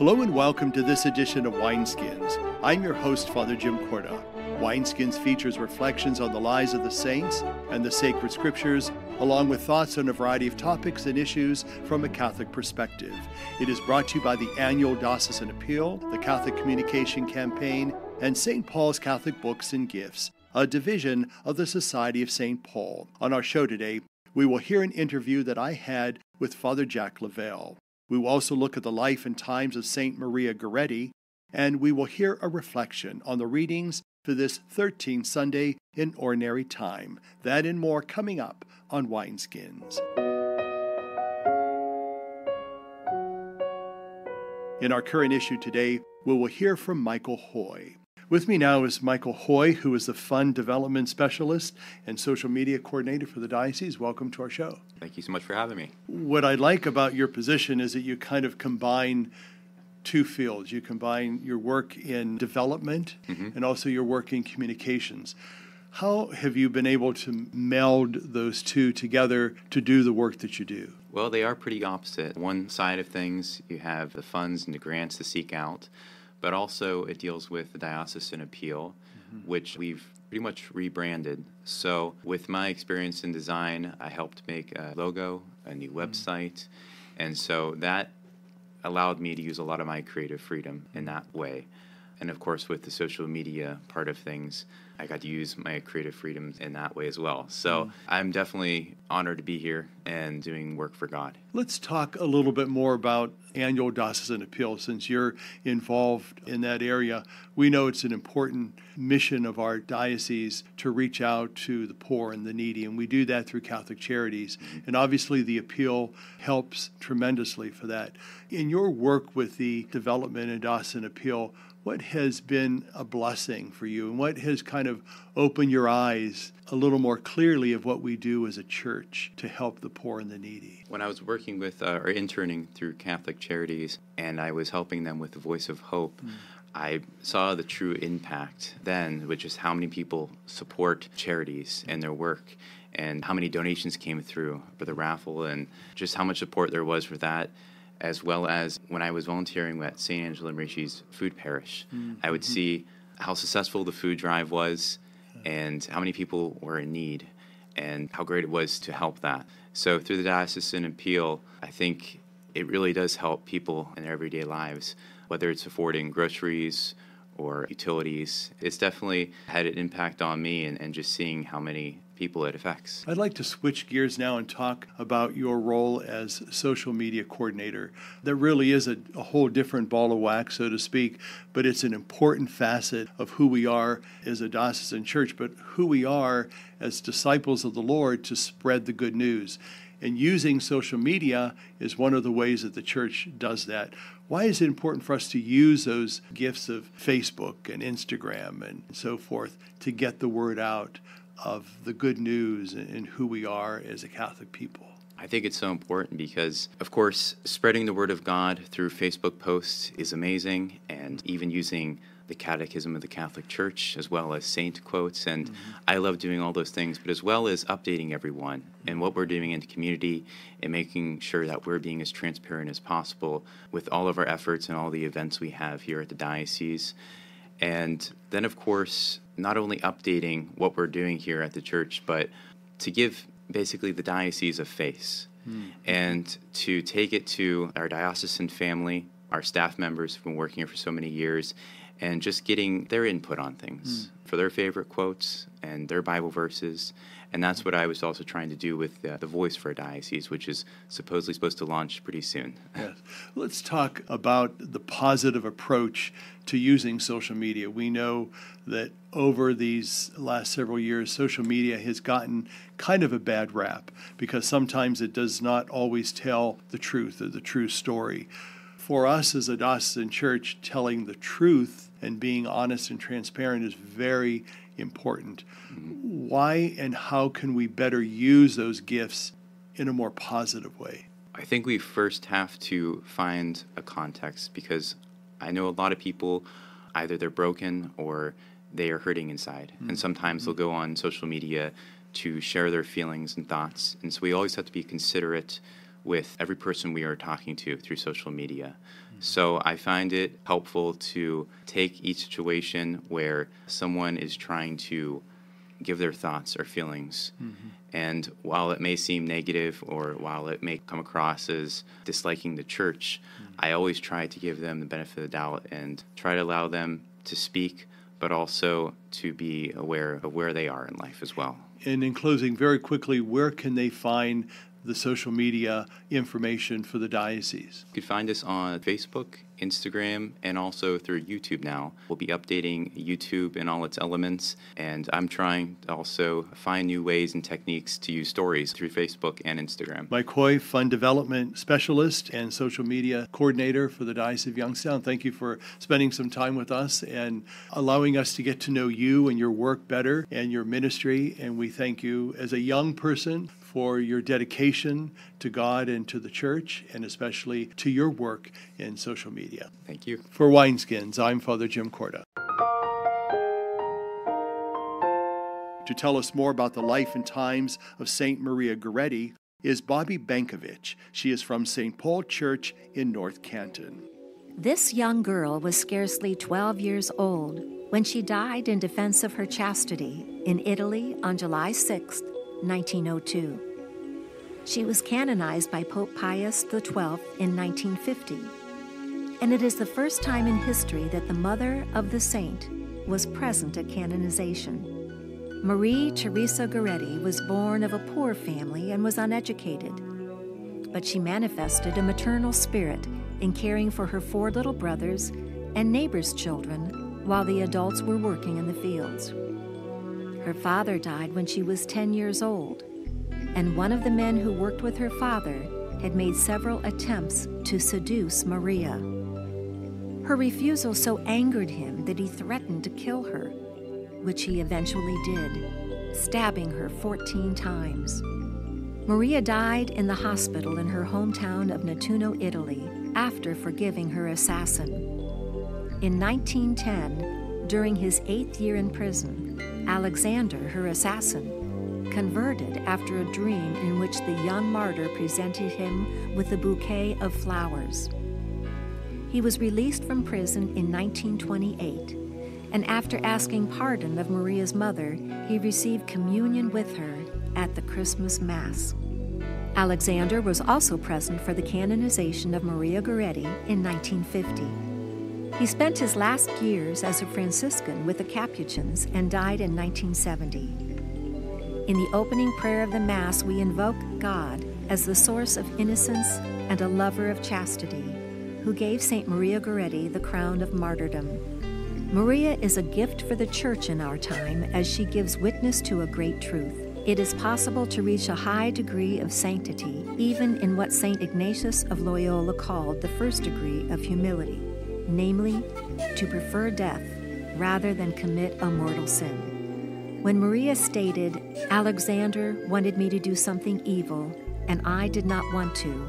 Hello and welcome to this edition of Wineskins. I'm your host, Father Jim Korda. Wineskins features reflections on the lives of the saints and the sacred scriptures, along with thoughts on a variety of topics and issues from a Catholic perspective. It is brought to you by the annual Diocesan Appeal, the Catholic Communication Campaign, and St. Paul's Catholic Books and Gifts, a division of the Society of St. Paul. On our show today, we will hear an interview that I had with Father Jack Lavelle. We will also look at the life and times of St. Maria Goretti, and we will hear a reflection on the readings for this 13th Sunday in Ordinary Time. That and more coming up on Wineskins. In our current issue today, we will hear from Michael Hoy. With me now is Michael Hoy, who is the Fund Development Specialist and Social Media Coordinator for the Diocese. Welcome to our show. Thank you so much for having me. What I like about your position is that you kind of combine two fields. You combine your work in development and also your work in communications. How have you been able to meld those two together to do the work that you do? Well, they are pretty opposite. One side of things, you have the funds and the grants to seek out, but also it deals with the Diocesan Appeal, which we've pretty much rebranded. So with my experience in design, I helped make a logo, a new website, and so that allowed me to use a lot of my creative freedom in that way. And of course, with the social media part of things, I got to use my creative freedom in that way as well. So I'm definitely honored to be here and doing work for God. Let's talk a little bit more about annual Diocesan Appeal. Since you're involved in that area, we know it's an important mission of our diocese to reach out to the poor and the needy, and we do that through Catholic Charities. And obviously the appeal helps tremendously for that. In your work with the development and Diocesan Appeal, what has been a blessing for you, and what has kind of opened your eyes a little more clearly of what we do as a church to help the poor and the needy? When I was working with or interning through Catholic Charities, and I was helping them with the Voice of Hope, I saw the true impact then, which is how many people support charities and their work, and how many donations came through for the raffle, and just how much support there was for that. As well as when I was volunteering at St. Angela Merici's food parish, I would see how successful the food drive was and how many people were in need and how great it was to help that. So through the Diocesan Appeal, I think it really does help people in their everyday lives, whether it's affording groceries or utilities. It's definitely had an impact on me and just seeing how many people it affects. I'd like to switch gears now and talk about your role as social media coordinator. That really is a whole different ball of wax, so to speak, but it's an important facet of who we are as a diocesan church, but who we are as disciples of the Lord to spread the good news. And using social media is one of the ways that the church does that. Why is it important for us to use those gifts of Facebook and Instagram and so forth to get the word out of the good news and who we are as a Catholic people? I think it's so important because, of course, spreading the word of God through Facebook posts is amazing, and even using the Catechism of the Catholic Church as well as saint quotes, and I love doing all those things, but as well as updating everyone and what we're doing in the community and making sure that we're being as transparent as possible with all of our efforts and all the events we have here at the diocese. And then, of course, not only updating what we're doing here at the church, but to give basically the diocese a face and to take it to our diocesan family, our staff members who've been working here for so many years, and just getting their input on things for their favorite quotes and their Bible verses. And that's what I was also trying to do with the Voice for a Diocese, which is supposedly supposed to launch pretty soon. Yes. Let's talk about the positive approach to using social media. We know that over these last several years, social media has gotten kind of a bad rap because sometimes it does not always tell the truth or the true story. For us as a diocesan church, telling the truth and being honest and transparent is very important. Why and how can we better use those gifts in a more positive way? I think we first have to find a context, because I know a lot of people, either they're broken or they are hurting inside. And sometimes they'll go on social media to share their feelings and thoughts. And so we always have to be considerate with every person we are talking to through social media. So I find it helpful to take each situation where someone is trying to give their thoughts or feelings. And while it may seem negative or while it may come across as disliking the church, I always try to give them the benefit of the doubt and try to allow them to speak, but also to be aware of where they are in life as well. And in closing, very quickly, where can they find the social media information for the diocese? You can find us on Facebook, Instagram, and also through YouTube now. We'll be updating YouTube in all its elements, and I'm trying to also find new ways and techniques to use stories through Facebook and Instagram. Mike Hoy, Fund Development Specialist and Social Media Coordinator for the Diocese of Youngstown. Thank you for spending some time with us and allowing us to get to know you and your work better and your ministry. And we thank you as a young person for your dedication to God and to the church, and especially to your work in social media. Thank you. For Wineskins, I'm Father Jim Korda. To tell us more about the life and times of St. Maria Goretti is Bobby Bankovich. She is from St. Paul Church in North Canton. This young girl was scarcely 12 years old when she died in defense of her chastity in Italy on July 6, 1902. She was canonized by Pope Pius XII in 1950, and it is the first time in history that the mother of the saint was present at canonization. Marie Teresa Goretti was born of a poor family and was uneducated, but she manifested a maternal spirit in caring for her 4 little brothers and neighbors' children while the adults were working in the fields. Her father died when she was 10 years old, and one of the men who worked with her father had made several attempts to seduce Maria. Her refusal so angered him that he threatened to kill her, which he eventually did, stabbing her 14 times. Maria died in the hospital in her hometown of Nettuno, Italy, after forgiving her assassin. In 1910, during his 8th year in prison, Alexander, her assassin, converted after a dream in which the young martyr presented him with a bouquet of flowers. He was released from prison in 1928, and after asking pardon of Maria's mother, he received communion with her at the Christmas Mass. Alexander was also present for the canonization of Maria Goretti in 1950. He spent his last years as a Franciscan with the Capuchins and died in 1970. In the opening prayer of the Mass, we invoke God as the source of innocence and a lover of chastity, who gave St. Maria Goretti the crown of martyrdom. Maria is a gift for the Church in our time as she gives witness to a great truth. It is possible to reach a high degree of sanctity, even in what St. Ignatius of Loyola called the first degree of humility, namely, to prefer death rather than commit a mortal sin. When Maria stated, "Alexander wanted me to do something evil, and I did not want to,"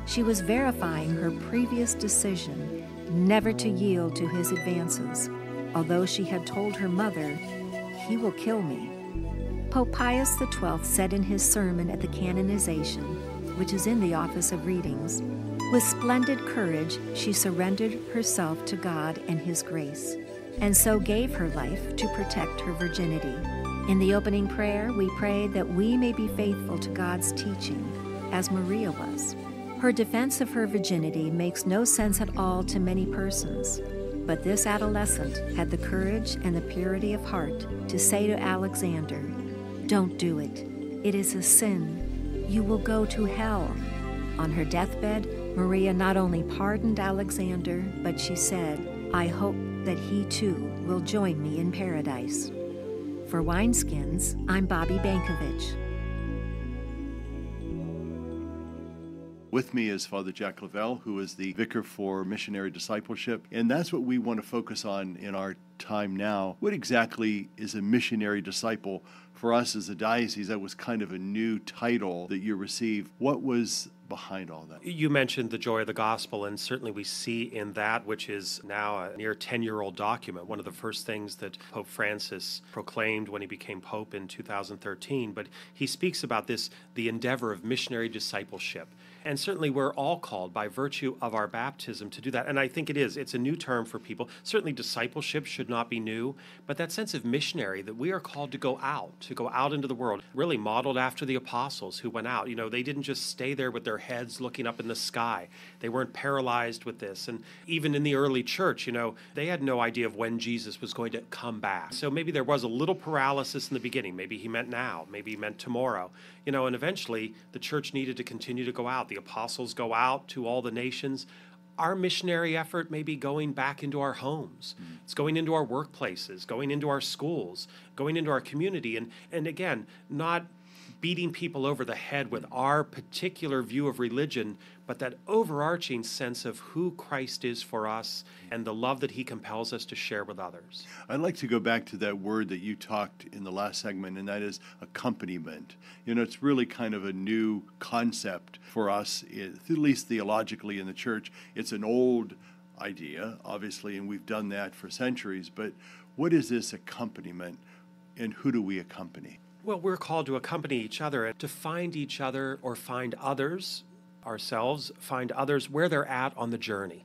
she was verifying her previous decision never to yield to his advances, although she had told her mother, "He will kill me." Pope Pius XII said in his sermon at the canonization, which is in the Office of Readings, "With splendid courage she surrendered herself to God and His grace, and so gave her life to protect her virginity." In the opening prayer, we pray that we may be faithful to God's teaching, as Maria was. Her defense of her virginity makes no sense at all to many persons, but this adolescent had the courage and the purity of heart to say to Alexander, "Don't do it. It is a sin. You will go to hell." On her deathbed, Maria not only pardoned Alexander, but she said, "I hope that he too will join me in paradise." For Wineskins, I'm Bobby Bankovich. With me is Father Jack Lavelle, who is the vicar for Missionary Discipleship, and that's what we want to focus on in our time now. What exactly is a missionary disciple? For us as a diocese, that was kind of a new title that you received. What was behind all that? You mentioned the joy of the gospel, and certainly we see in that, which is now a near 10-year-old document, one of the first things that Pope Francis proclaimed when he became Pope in 2013. But he speaks about this, the endeavor of missionary discipleship. And certainly we're all called by virtue of our baptism to do that. And I think it's a new term for people. Certainly discipleship should not be new, but that sense of missionary, that we are called to go out into the world, really modeled after the apostles who went out. They didn't just stay there with their heads looking up in the sky. They weren't paralyzed with this. And even in the early church, they had no idea of when Jesus was going to come back. So maybe there was a little paralysis in the beginning. Maybe he meant now. Maybe he meant tomorrow. And eventually the church needed to continue to go out. The apostles go out to all the nations. Our missionary effort may be going back into our homes. It's going into our workplaces, going into our schools, going into our community. And again, not beating people over the head with our particular view of religion, but that overarching sense of who Christ is for us and the love that he compels us to share with others. I'd like to go back to that word that you talked in the last segment, and that is accompaniment. It's really kind of a new concept for us, at least theologically in the church. It's an old idea, obviously, and we've done that for centuries, but what is this accompaniment, and who do we accompany? Well, we're called to accompany each other and to find each other or find others, ourselves, find others where they're at on the journey.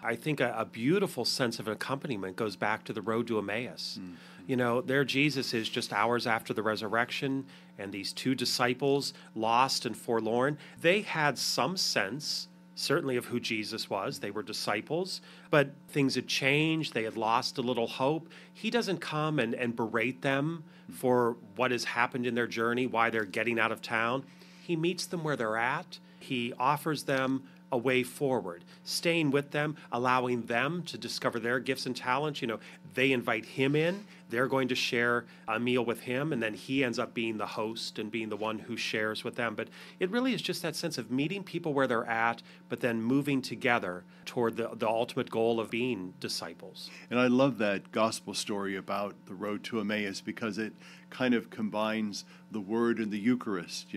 I think a beautiful sense of accompaniment goes back to the road to Emmaus. There Jesus is just hours after the resurrection, and these two disciples, lost and forlorn, they had some sense, certainly, of who Jesus was. They were disciples, but things had changed. They had lost a little hope. He doesn't come and berate them for what has happened in their journey, why they're getting out of town. He meets them where they're at. He offers them a way forward, staying with them, allowing them to discover their gifts and talents. They invite him in. They're going to share a meal with him, and then he ends up being the host and being the one who shares with them. But it really is just that sense of meeting people where they're at, but then moving together toward the ultimate goal of being disciples. And I love that gospel story about the road to Emmaus because it kind of combines the word and the Eucharist.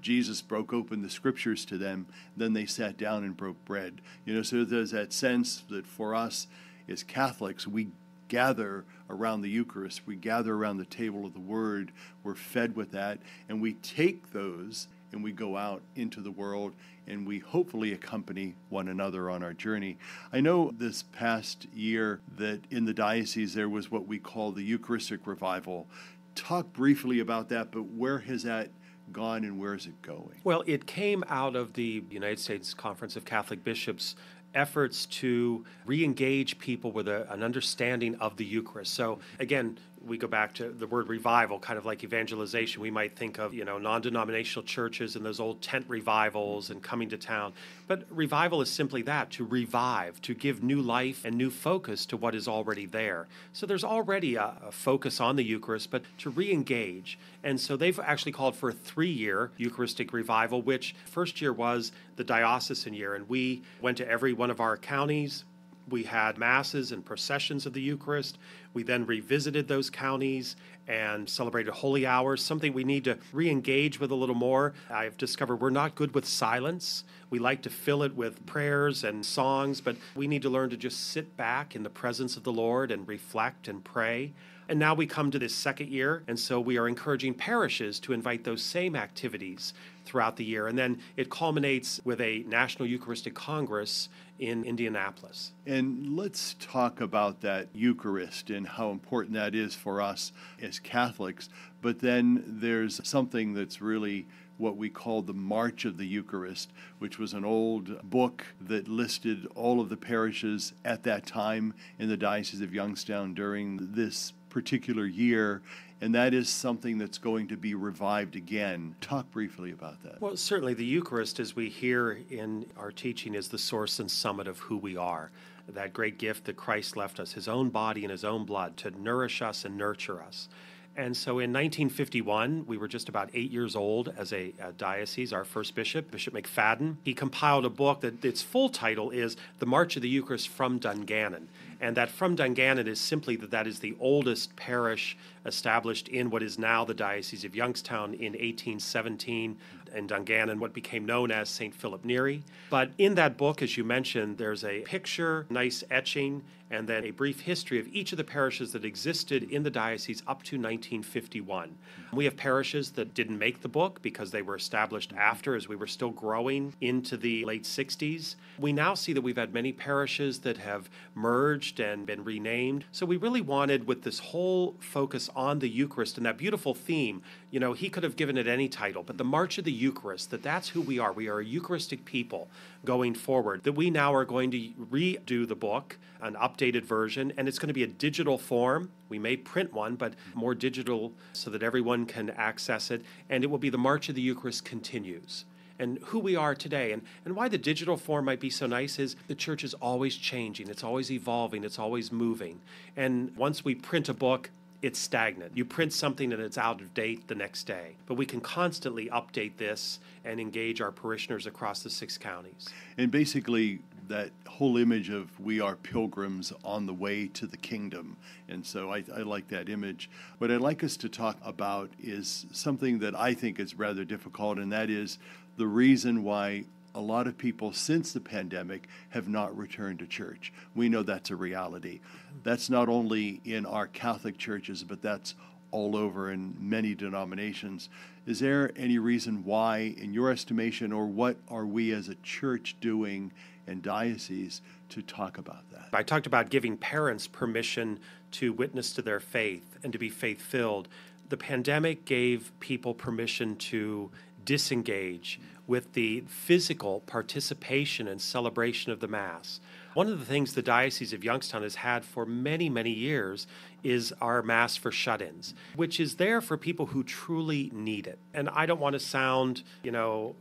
Jesus broke open the scriptures to them, then they sat down and broke bread. So there's that sense that for us as Catholics, we gather around the Eucharist, we gather around the table of the Word, we're fed with that, and we take those and we go out into the world and we hopefully accompany one another on our journey. I know this past year that in the diocese there was what we call the Eucharistic Revival. Talk briefly about that, but where has that gone and where is it going? Well, it came out of the United States Conference of Catholic Bishops' efforts to re-engage people with an understanding of the Eucharist. So again, we go back to the word revival, kind of like evangelization. We might think of, non-denominational churches and those old tent revivals and coming to town. But revival is simply that, to revive, to give new life and new focus to what is already there. So there's already a focus on the Eucharist, but to re-engage. And so they've actually called for a 3-year Eucharistic revival, which first year was the diocesan year. And we went to every one of our counties. We had masses and processions of the Eucharist. We then revisited those counties and celebrated holy hours, something we need to re-engage with a little more. I've discovered we're not good with silence. We like to fill it with prayers and songs, but we need to learn to just sit back in the presence of the Lord and reflect and pray. And now we come to this second year, and so we are encouraging parishes to invite those same activities throughout the year. And then it culminates with a National Eucharistic Congress in Indianapolis. And let's talk about that Eucharist and how important that is for us as Catholics. But then there's something that's really what we call the March of the Eucharist, which was an old book that listed all of the parishes at that time in the Diocese of Youngstown during this particular year, and that is something that's going to be revived again. Talk briefly about that. Well, certainly the Eucharist, as we hear in our teaching, is the source and summit of who we are. That great gift that Christ left us, his own body and his own blood, to nourish us and nurture us. And so in 1951, we were just about 8 years old as a diocese. Our first bishop, Bishop McFadden, he compiled a book that its full title is The March of the Eucharist from Dungannon. And that from Dungannon is simply that is the oldest parish established in what is now the Diocese of Youngstown in 1817, in Dungannon, what became known as St. Philip Neri. But in that book, as you mentioned, there's a picture, nice etching, and then a brief history of each of the parishes that existed in the diocese up to 1951. We have parishes that didn't make the book because they were established after, as we were still growing into the late 60s. We now see that we've had many parishes that have merged and been renamed. So we really wanted, with this whole focus on the Eucharist and that beautiful theme, you know, he could have given it any title, but the March of the Eucharist, that's who we are. We are a Eucharistic people going forward, that we now are going to redo the book, an updated version, and it's going to be a digital form. We may print one, but more digital so that everyone can access it, and it will be the March of the Eucharist Continues. And who we are today, and why the digital form might be so nice is the church is always changing, it's always evolving, it's always moving. And once we print a book, it's stagnant. You print something and it's out of date the next day. But we can constantly update this and engage our parishioners across the 6 counties. And basically, that whole image of we are pilgrims on the way to the kingdom. And so I like that image. What I'd like us to talk about is something that I think is rather difficult, and that is the reason why a lot of people since the pandemic have not returned to church. We know that's a reality. That's not only in our Catholic churches, but that's all over in many denominations. Is there any reason why, in your estimation, or what are we as a church doing and diocese to talk about that? I talked about giving parents permission to witness to their faith and to be faith-filled. The pandemic gave people permission to disengage with the physical participation and celebration of the Mass. One of the things the Diocese of Youngstown has had for many, many years is our Mass for shut-ins, which is there for people who truly need it. And I don't want to sound,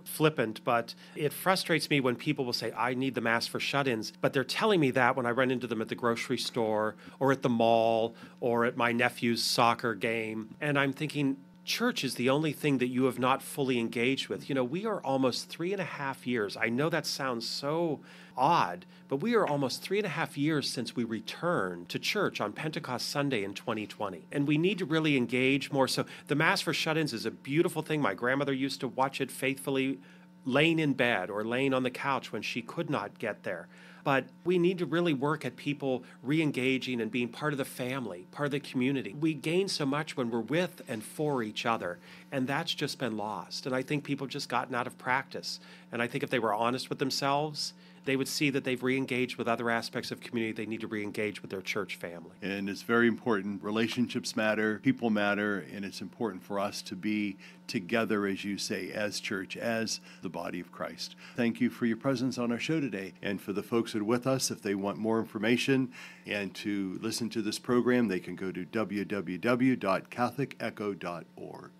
flippant, but it frustrates me when people will say, I need the Mass for shut-ins, but they're telling me that when I run into them at the grocery store or at the mall or at my nephew's soccer game. And I'm thinking, church is the only thing that you have not fully engaged with. We are almost 3.5 years. I know that sounds so odd, but we are almost 3.5 years since we returned to church on Pentecost Sunday in 2020. And we need to really engage more. So the Mass for shut-ins is a beautiful thing. My grandmother used to watch it faithfully laying in bed or laying on the couch when she could not get there. But we need to really work at people re-engaging and being part of the family, part of the community. We gain so much when we're with and for each other, and that's just been lost. And I think people have just gotten out of practice. And I think if they were honest with themselves, they would see that they've re-engaged with other aspects of community. They need to re-engage with their church family. And it's very important. Relationships matter, people matter, and it's important for us to be together, as you say, as church, as the body of Christ. Thank you for your presence on our show today. And for the folks that are with us, if they want more information and to listen to this program, they can go to www.catholicecho.org.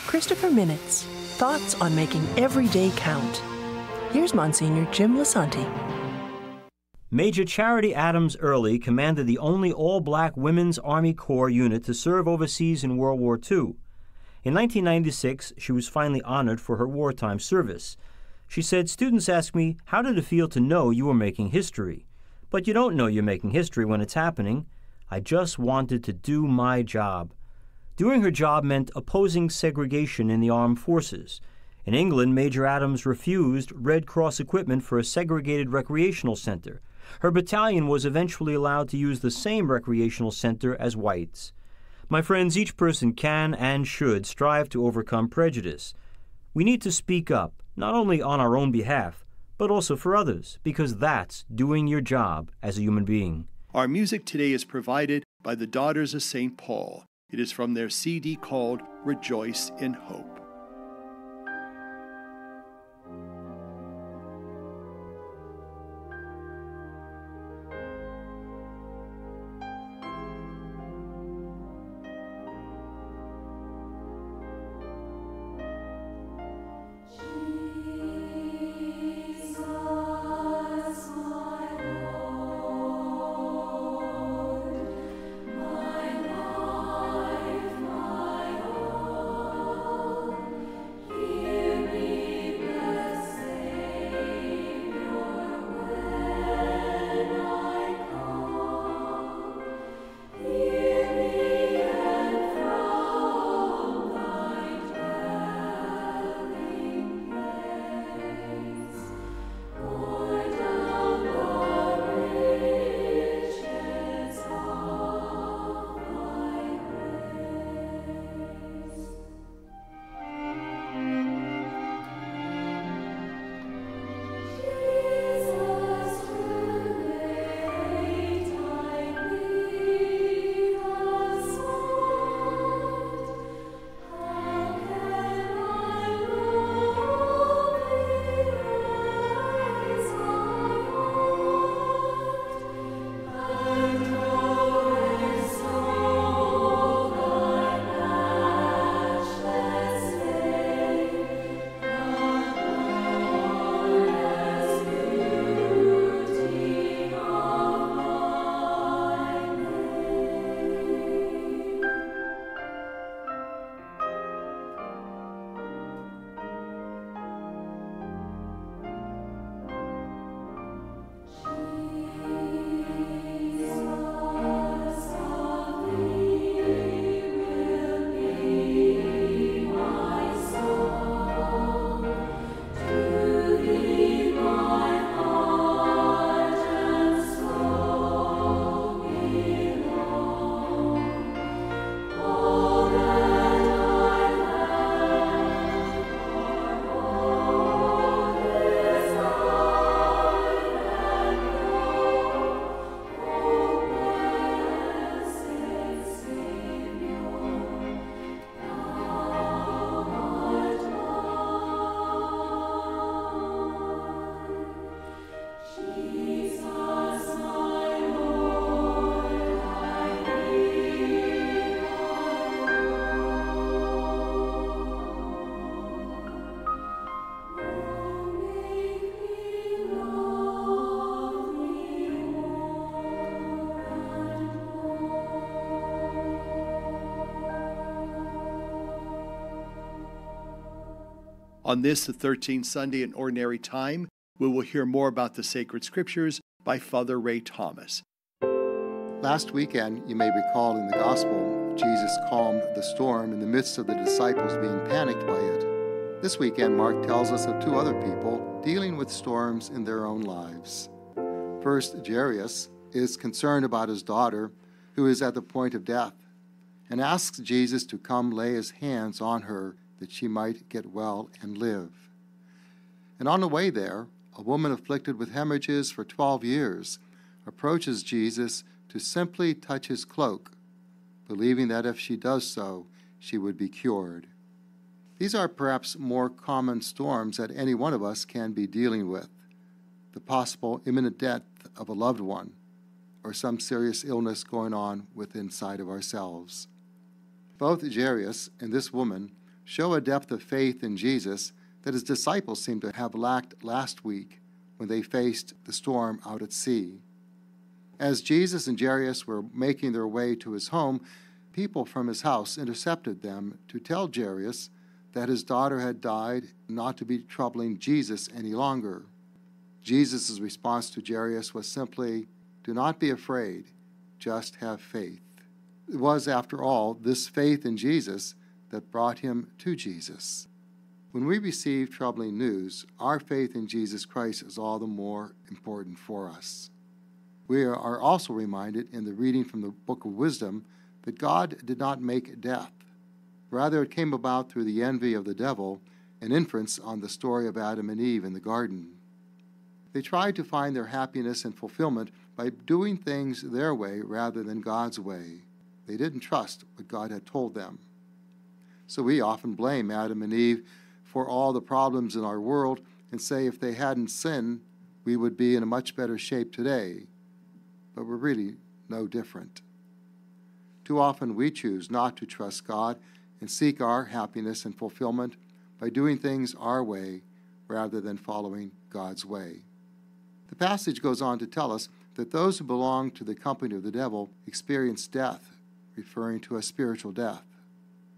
Christopher Minutes, thoughts on making every day count. Here's Monsignor Jim Lisanti. Major Charity Adams Early commanded the only all-black Women's Army Corps unit to serve overseas in World War II. In 1996, she was finally honored for her wartime service. She said, "Students ask me, how did it feel to know you were making history? But you don't know you're making history when it's happening. I just wanted to do my job." Doing her job meant opposing segregation in the armed forces. In England, Major Adams refused Red Cross equipment for a segregated recreational center. Her battalion was eventually allowed to use the same recreational center as whites. My friends, each person can and should strive to overcome prejudice. We need to speak up, not only on our own behalf, but also for others, because that's doing your job as a human being. Our music today is provided by the Daughters of St. Paul. It is from their CD called Rejoice in Hope. On this, the 13th Sunday in Ordinary Time, we will hear more about the sacred scriptures by Father Ray Thomas. Last weekend, you may recall in the Gospel, Jesus calmed the storm in the midst of the disciples being panicked by it. This weekend, Mark tells us of two other people dealing with storms in their own lives. First, Jairus is concerned about his daughter, who is at the point of death, and asks Jesus to come lay his hands on her that she might get well and live. And on the way there, a woman afflicted with hemorrhages for 12 years approaches Jesus to simply touch his cloak, believing that if she does so, she would be cured. These are perhaps more common storms that any one of us can be dealing with: the possible imminent death of a loved one, or some serious illness going on inside of ourselves. Both Jairus and this woman show a depth of faith in Jesus that his disciples seem to have lacked last week when they faced the storm out at sea. As Jesus and Jairus were making their way to his home, people from his house intercepted them to tell Jairus that his daughter had died, not to be troubling Jesus any longer. Jesus' response to Jairus was simply, "Do not be afraid, just have faith." It was, after all, this faith in Jesus that brought him to Jesus. When we receive troubling news, our faith in Jesus Christ is all the more important for us. We are also reminded in the reading from the Book of Wisdom that God did not make death. Rather, it came about through the envy of the devil, an inference on the story of Adam and Eve in the garden. They tried to find their happiness and fulfillment by doing things their way rather than God's way. They didn't trust what God had told them. So we often blame Adam and Eve for all the problems in our world and say if they hadn't sinned, we would be in a much better shape today. But we're really no different. Too often we choose not to trust God and seek our happiness and fulfillment by doing things our way rather than following God's way. The passage goes on to tell us that those who belong to the company of the devil experience death, referring to a spiritual death.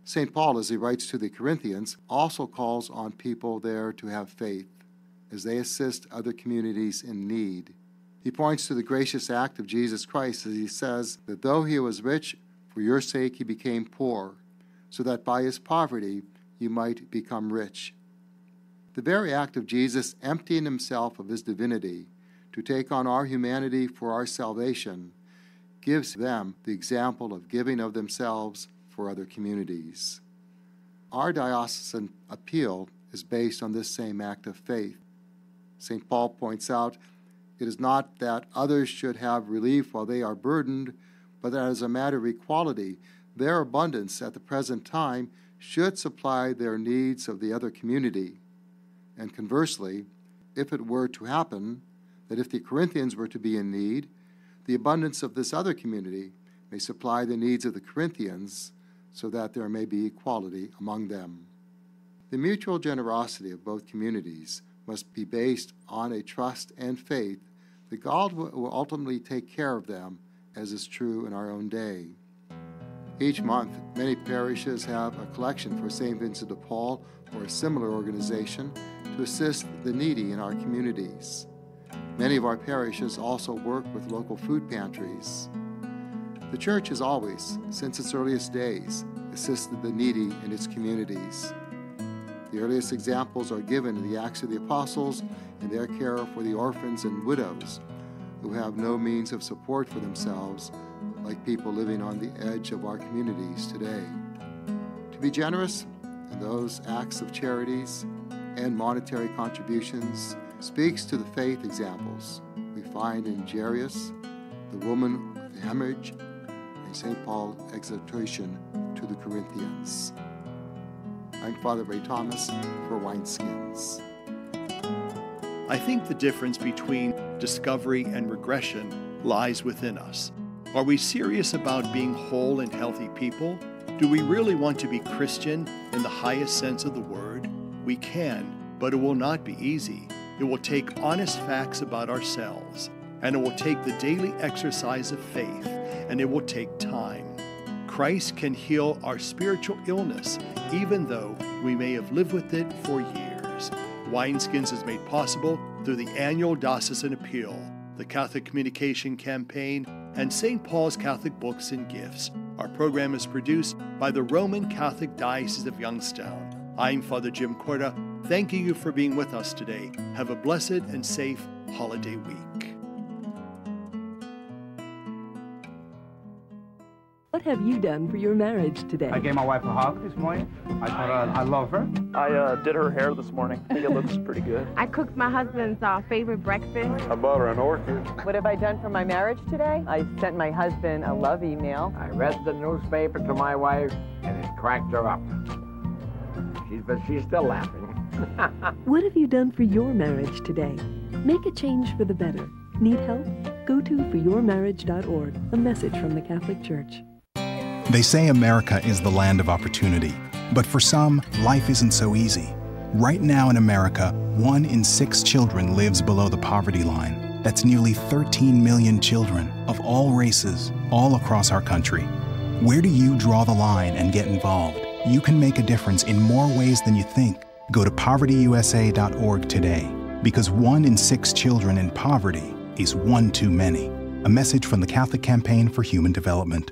St. Paul, as he writes to the Corinthians, also calls on people there to have faith as they assist other communities in need. He points to the gracious act of Jesus Christ as he says that though he was rich, for your sake he became poor, so that by his poverty you might become rich. The very act of Jesus emptying himself of his divinity to take on our humanity for our salvation gives them the example of giving of themselves for other communities. Our diocesan appeal is based on this same act of faith. St. Paul points out, it is not that others should have relief while they are burdened, but that as a matter of equality, their abundance at the present time should supply their needs of the other community. And conversely, if it were to happen that if the Corinthians were to be in need, the abundance of this other community may supply the needs of the Corinthians so that there may be equality among them. The mutual generosity of both communities must be based on a trust and faith that God will ultimately take care of them, as is true in our own day. Each month, many parishes have a collection for St. Vincent de Paul or a similar organization to assist the needy in our communities. Many of our parishes also work with local food pantries. The Church has always, since its earliest days, assisted the needy in its communities. The earliest examples are given in the Acts of the Apostles and their care for the orphans and widows who have no means of support for themselves, like people living on the edge of our communities today. To be generous in those acts of charities and monetary contributions speaks to the faith examples we find in Jairus, the woman with the hemorrhage, and St. Paul's exhortation to the Corinthians. I'm Father Ray Thomas for Wineskins. I think the difference between discovery and regression lies within us. Are we serious about being whole and healthy people? Do we really want to be Christian in the highest sense of the word? We can, but it will not be easy. It will take honest facts about ourselves, and it will take the daily exercise of faith, and it will take time. Christ can heal our spiritual illness, even though we may have lived with it for years. Wineskins is made possible through the annual Diocesan Appeal, the Catholic Communication Campaign, and St. Paul's Catholic Books and Gifts. Our program is produced by the Roman Catholic Diocese of Youngstown. I'm Father Jim Korda, thanking you for being with us today. Have a blessed and safe holiday week. What have you done for your marriage today? I gave my wife a hug this morning. I told her I love her. I did her hair this morning. I think it looks pretty good. I cooked my husband's favorite breakfast. I bought her an orchid. What have I done for my marriage today? I sent my husband a love email. I read the newspaper to my wife, and it cracked her up. But she's still laughing. What have you done for your marriage today? Make a change for the better. Need help? Go to foryourmarriage.org, a message from the Catholic Church. They say America is the land of opportunity, but for some, life isn't so easy. Right now in America, 1 in 6 children lives below the poverty line. That's nearly 13 million children of all races, all across our country. Where do you draw the line and get involved? You can make a difference in more ways than you think. Go to povertyusa.org today, because 1 in 6 children in poverty is one too many. A message from the Catholic Campaign for Human Development.